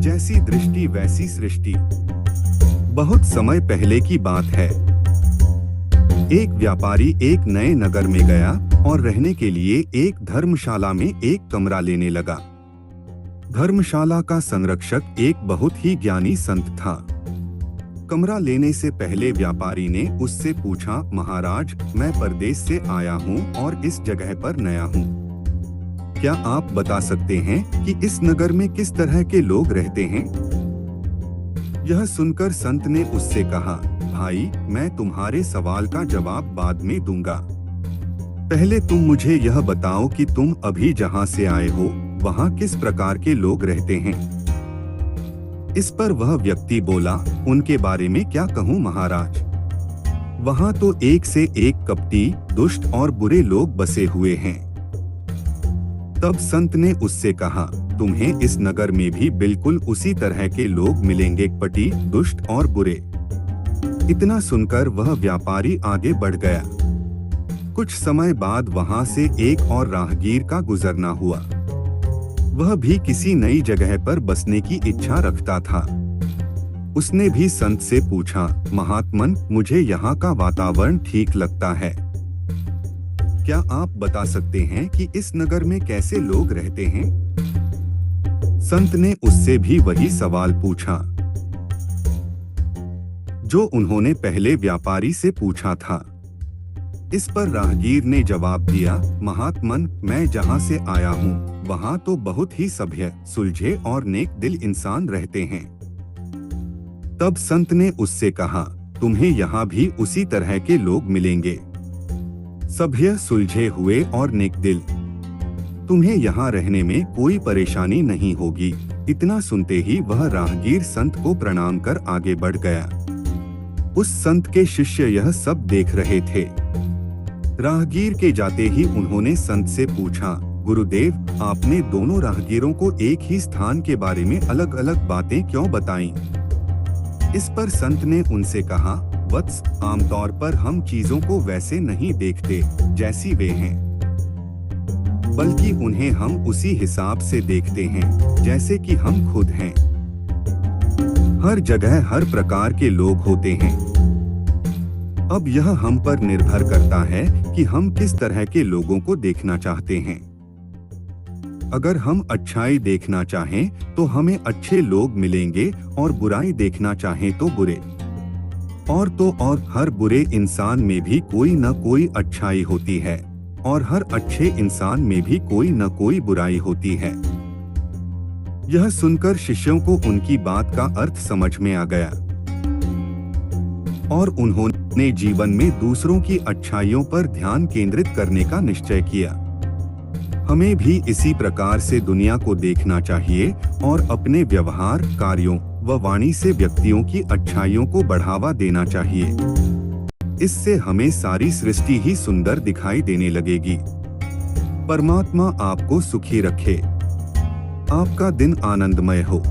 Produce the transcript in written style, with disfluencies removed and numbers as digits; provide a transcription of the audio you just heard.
जैसी दृष्टि वैसी सृष्टि। बहुत समय पहले की बात है। एक व्यापारी एक नए नगर में गया और रहने के लिए एक धर्मशाला में एक कमरा लेने लगा। धर्मशाला का संरक्षक एक बहुत ही ज्ञानी संत था। कमरा लेने से पहले व्यापारी ने उससे पूछा, महाराज, मैं परदेश से आया हूँ और इस जगह पर नया हूँ। क्या आप बता सकते हैं कि इस नगर में किस तरह के लोग रहते हैं? यह सुनकर संत ने उससे कहा, भाई, मैं तुम्हारे सवाल का जवाब बाद में दूंगा। पहले तुम मुझे यह बताओ कि तुम अभी जहाँ से आए हो वहाँ किस प्रकार के लोग रहते हैं। इस पर वह व्यक्ति बोला, उनके बारे में क्या कहूँ महाराज, वहाँ तो एक से एक कपटी, दुष्ट और बुरे लोग बसे हुए हैं। तब संत ने उससे कहा, तुम्हें इस नगर में भी बिल्कुल उसी तरह के लोग मिलेंगे, कपटी, दुष्ट और बुरे। इतना सुनकर वह व्यापारी आगे बढ़ गया। कुछ समय बाद वहां से एक और राहगीर का गुजरना हुआ। वह भी किसी नई जगह पर बसने की इच्छा रखता था। उसने भी संत से पूछा, महात्मन, मुझे यहाँ का वातावरण ठीक लगता है। क्या आप बता सकते हैं कि इस नगर में कैसे लोग रहते हैं? संत ने उससे भी वही सवाल पूछा जो उन्होंने पहले व्यापारी से पूछा था। इस पर राहगीर ने जवाब दिया, महात्मन, मैं जहाँ से आया हूँ वहाँ तो बहुत ही सभ्य, सुलझे और नेक दिल इंसान रहते हैं। तब संत ने उससे कहा, तुम्हें यहाँ भी उसी तरह के लोग मिलेंगे, सभ्य, सुलझे हुए और नेक दिल। तुम्हें यहाँ रहने में कोई परेशानी नहीं होगी। इतना सुनते ही वह राहगीर संत को प्रणाम कर आगे बढ़ गया। उस संत के शिष्य यह सब देख रहे थे। राहगीर के जाते ही उन्होंने संत से पूछा, गुरुदेव, आपने दोनों राहगीरों को एक ही स्थान के बारे में अलग अलग बातें क्यों बताईं? इस पर संत ने उनसे कहा, वत्स, आमतौर पर हम चीजों को वैसे नहीं देखते जैसी वे हैं, बल्कि उन्हें हम उसी हिसाब से देखते हैं जैसे कि हम खुद हैं। हर जगह हर प्रकार के लोग होते हैं। अब यह हम पर निर्भर करता है कि हम किस तरह के लोगों को देखना चाहते हैं। अगर हम अच्छाई देखना चाहें तो हमें अच्छे लोग मिलेंगे और बुराई देखना चाहें तो बुरे। और हर बुरे इंसान में भी कोई न कोई अच्छाई होती है और हर अच्छे इंसान में भी कोई न कोई बुराई होती है। यह सुनकर शिष्यों को उनकी बात का अर्थ समझ में आ गया और उन्होंने जीवन में दूसरों की अच्छाइयों पर ध्यान केंद्रित करने का निश्चय किया। हमें भी इसी प्रकार से दुनिया को देखना चाहिए और अपने व्यवहार, कार्यों व वाणी से व्यक्तियों की अच्छाइयों को बढ़ावा देना चाहिए। इससे हमें सारी सृष्टि ही सुंदर दिखाई देने लगेगी। परमात्मा आपको सुखी रखे। आपका दिन आनंदमय हो।